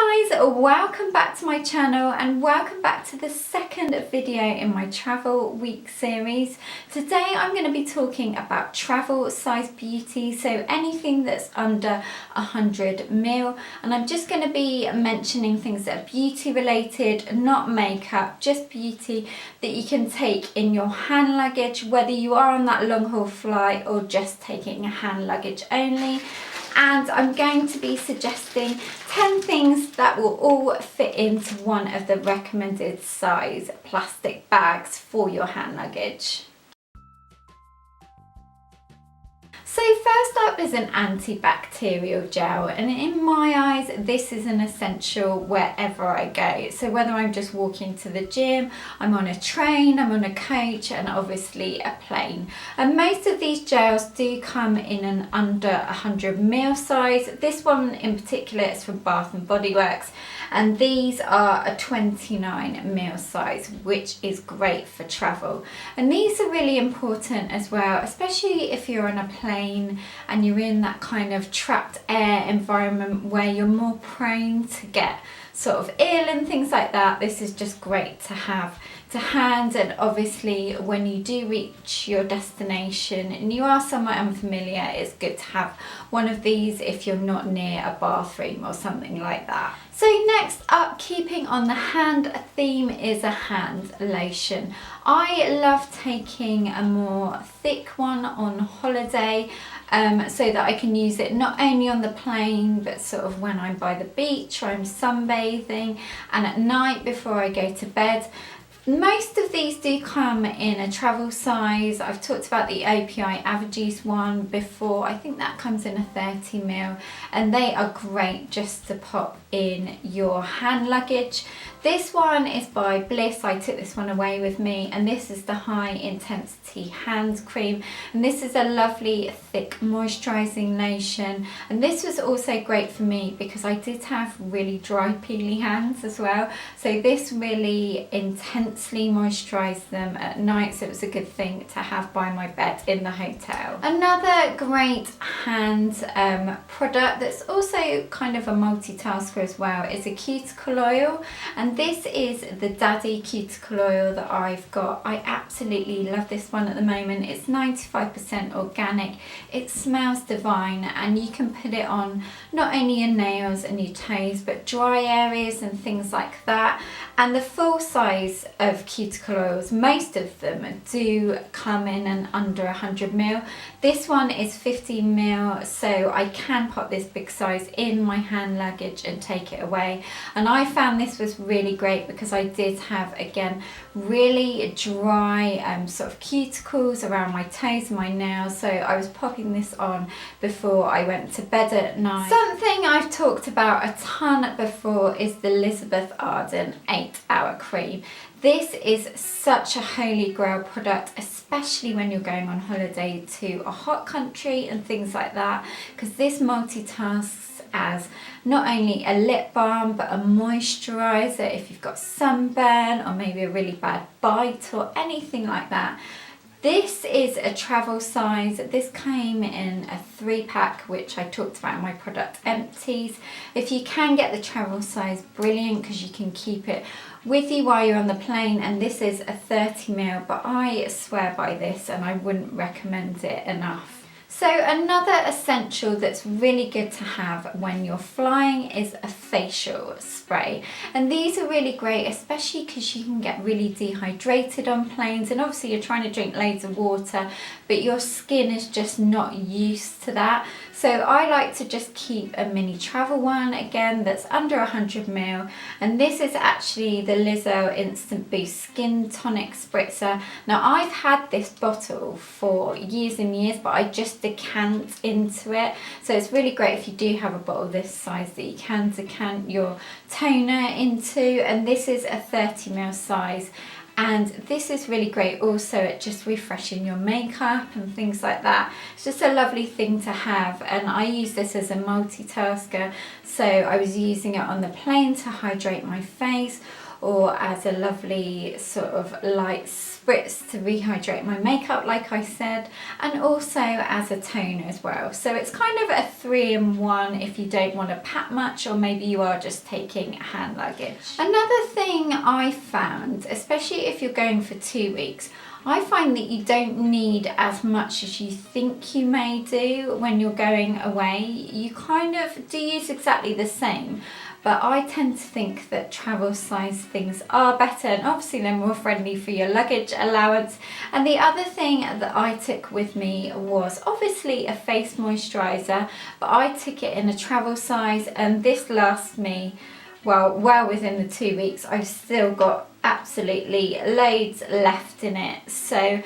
guys, welcome back to my channel and welcome back to the second video in my travel week series. Today I'm going to be talking about travel size beauty, so anything that's under 100ml, and I'm just going to be mentioning things that are beauty related, not makeup, just beauty that you can take in your hand luggage, whether you are on that long haul flight or just taking a hand luggage only. And I'm going to be suggesting 10 things that will all fit into one of the recommended size plastic bags for your hand luggage. So first up is an antibacterial gel, and in my eyes this is an essential wherever I go. So whether I'm just walking to the gym, I'm on a train, I'm on a coach, and obviously a plane. And most of these gels do come in an under 100ml size. This one in particular is from Bath and Body Works, and these are a 29ml size, which is great for travel. And these are really important as well, especially if you're on a plane and you're in that kind of trapped air environment where you're more prone to get sort of ill and things like that. This is just great to have to hand, and obviously when you do reach your destination and you are somewhere unfamiliar, it's good to have one of these if you're not near a bathroom or something like that. So next up, keeping on the hand theme, is a hand lotion. I love taking a more thick one on holiday so that I can use it not only on the plane but sort of when I'm by the beach or I'm sunbathing and at night before I go to bed. Most of these do come in a travel size. I've talked about the API Average one before. I think that comes in a 30ml, and they are great just to pop in your hand luggage. This one is by Bliss. I took this one away with me, and this is the High Intensity Hand Cream, and this is a lovely thick moisturising lotion. And this was also great for me because I did have really dry peely hands as well, so this really intensely moisturised them at night, so it was a good thing to have by my bed in the hotel. Another great hand product that's also kind of a multitasker as well is a cuticle oil, and this is the Daddy cuticle oil that I've got. I absolutely love this one at the moment. It's 95% organic, it smells divine, and you can put it on not only your nails and your toes but dry areas and things like that. And the full size of cuticle oils, most of them do come in an under 100ml. This one is 50ml, so I can pop this big size in my hand luggage and take it away. And I found this was really great because I did have, again, really dry sort of cuticles around my toes and my nails, so I was popping this on before I went to bed at night. Something I've talked about a ton before is the Elizabeth Arden 8-hour cream. This is such a holy grail product, especially when you're going on holiday to a hot country and things like that, because this multitasks as not only a lip balm but a moisturiser if you've got sunburn or maybe a really bad bite or anything like that. This is a travel size. This came in a 3-pack, which I talked about in my product empties. If you can get the travel size, brilliant, because you can keep it with you while you're on the plane. And this is a 30ml, but I swear by this and I wouldn't recommend it enough. So another essential that's really good to have when you're flying is a facial spray. And these are really great, especially because you can get really dehydrated on planes, and obviously you're trying to drink loads of water but your skin is just not used to that. So I like to just keep a mini travel one, again, that's under 100ml, and this is actually the Lizzo Instant Boost Skin Tonic Spritzer. Now I've had this bottle for years and years, but I just decant into it, so it's really great if you do have a bottle this size that you can decant your toner into. And this is a 30ml size, and this is really great also at just refreshing your makeup and things like that. It's just a lovely thing to have, and I use this as a multitasker, so I was using it on the plane to hydrate my face, or as a lovely sort of light spritz to rehydrate my makeup, like I said, and also as a toner as well. So it's kind of a 3-in-1 if you don't want to pack much, or maybe you are just taking hand luggage. Another thing I found, especially if you're going for 2 weeks, I find that you don't need as much as you think you may do when you're going away. You kind of do use exactly the same, but I tend to think that travel size things are better, and obviously they're more friendly for your luggage allowance. And the other thing that I took with me was obviously a face moisturizer, but I took it in a travel size, and this lasts me well within the 2 weeks. I've still got absolutely loads left in it. So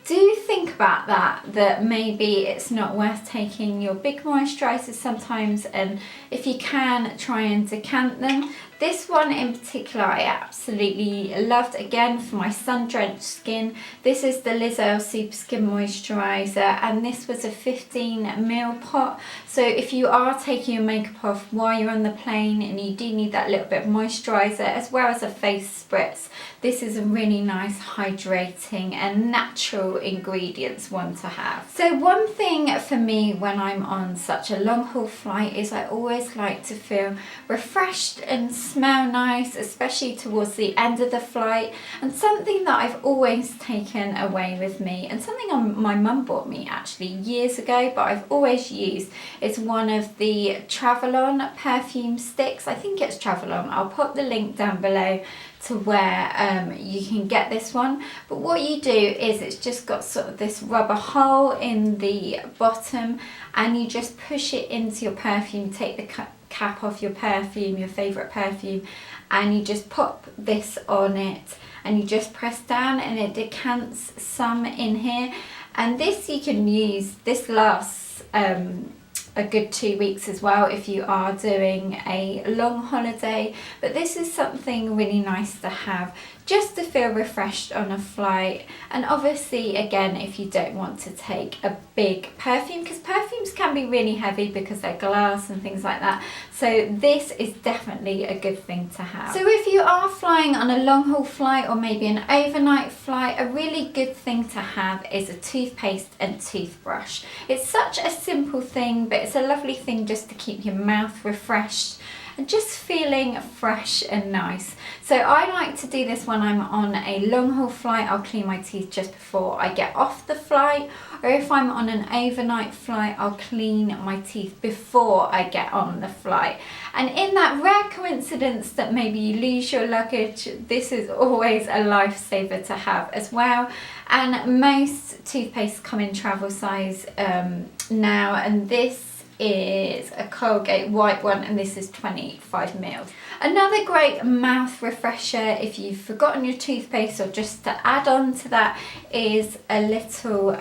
do think about that maybe it's not worth taking your big moisturizers sometimes, and if you can, try and decant them. This one in particular I absolutely loved, again for my sun-drenched skin. This is the Lizelle Super Skin Moisturizer, and this was a 15ml pot. So if you are taking your makeup off while you're on the plane and you do need that little bit of moisturizer as well as a face spritz, this is a really nice hydrating and natural ingredients one to have. So one thing for me when I'm on such a long haul flight is I always like to feel refreshed and smell nice, especially towards the end of the flight. And something that I've always taken away with me, and something my mum bought me actually years ago, but I've always used, is one of the Travelon perfume sticks. I think it's Travelon. I'll pop the link down below to where you can get this one. But what you do is it's just got sort of this rubber hole in the bottom, and you just push it into your perfume, take the cap off your perfume, your favourite perfume, and you just pop this on it and you just press down and it decants some in here. And this you can use, this lasts a good 2 weeks as well if you are doing a long holiday. But this is something really nice to have just to feel refreshed on a flight. And obviously again, if you don't want to take a big perfume, because perfumes can be really heavy because they're glass and things like that, so this is definitely a good thing to have. So if you are flying on a long haul flight or maybe an overnight flight, a really good thing to have is a toothpaste and toothbrush. It's such a simple thing, but it's a lovely thing just to keep your mouth refreshed and just feeling fresh and nice. So I like to do this when I'm on a long haul flight. I'll clean my teeth just before I get off the flight, or if I'm on an overnight flight, I'll clean my teeth before I get on the flight. And in that rare coincidence that maybe you lose your luggage, this is always a lifesaver to have as well. And most toothpastes come in travel size now, and this is a Colgate white one, and this is 25ml. Another great mouth refresher if you've forgotten your toothpaste, or just to add on to that, is a little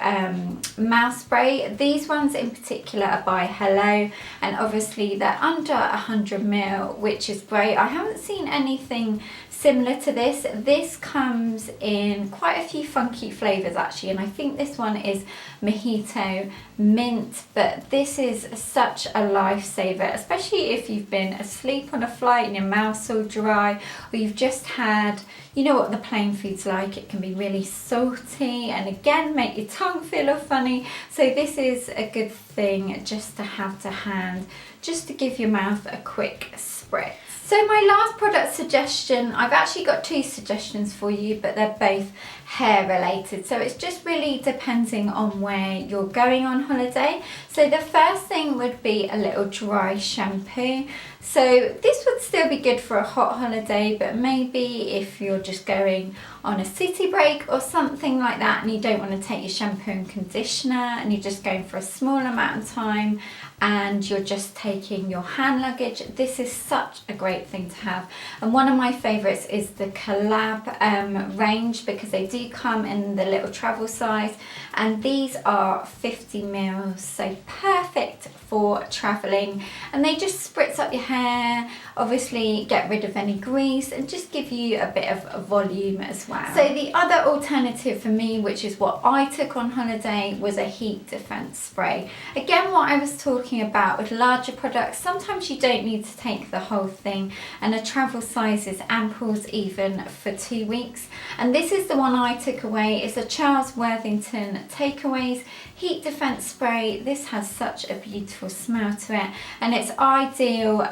mouth spray. These ones in particular are by Hello, and obviously they're under 100ml, which is great. I haven't seen anything similar to this. This comes in quite a few funky flavours actually, and I think this one is mojito mint, but this is such a lifesaver, especially if you've been asleep on a flight and your mouth's all dry, or you've just had, you know what the plane food's like, it can be really salty and again make your tongue feel all funny. So this is a good thing just to have to hand, just to give your mouth a quick spritz. So my last product suggestion, I've actually got 2 suggestions for you, but they're both hair related. So it's just really depending on where you're going on holiday. So the first thing would be a little dry shampoo. So this would still be good for a hot holiday, but maybe if you're just going on a city break or something like that and you don't want to take your shampoo and conditioner and you're just going for a small amount of time and you're just taking your hand luggage, this is such a great thing to have. And one of my favourites is the Collab range, because they do come in the little travel size, and these are 50ml, so perfect for travelling, and they just spritz up your hair, obviously get rid of any grease and just give you a bit of volume as well. So the other alternative for me, which is what I took on holiday, was a heat defense spray. Again, what I was talking talking about with larger products, sometimes you don't need to take the whole thing, and a travel size is amples even for 2 weeks. And this is the one I took away. It's a Charles Worthington Takeaways Heat Defense Spray. This has such a beautiful smell to it, and it's ideal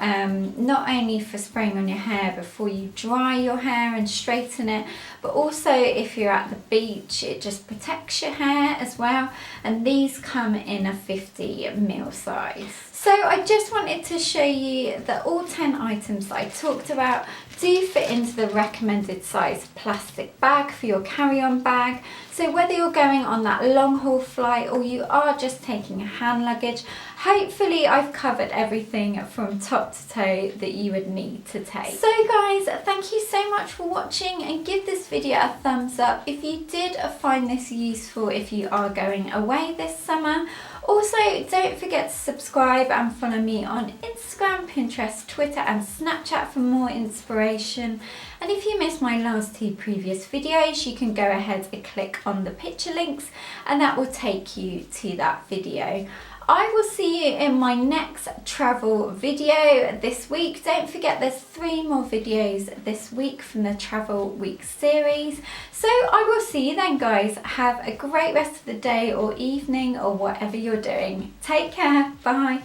not only for spraying on your hair before you dry your hair and straighten it, but also if you're at the beach, it just protects your hair as well. And these come in a 50ml size. So I just wanted to show you that all 10 items that I talked about do fit into the recommended size plastic bag for your carry-on bag. So whether you're going on that long haul flight or you are just taking a hand luggage, hopefully I've covered everything from top to toe that you would need to take. So guys, thank you so much for watching, and give this video a thumbs up if you did find this useful if you are going away this summer. Also, don't forget to subscribe and follow me on Instagram, Pinterest, Twitter and Snapchat for more inspiration. And if you missed my last 2 previous videos, you can go ahead and click on the picture links and that will take you to that video. I will see you in my next travel video this week. Don't forget there's 3 more videos this week from the Travel Week series. So I will see you then, guys. Have a great rest of the day or evening or whatever you're doing. Take care. Bye.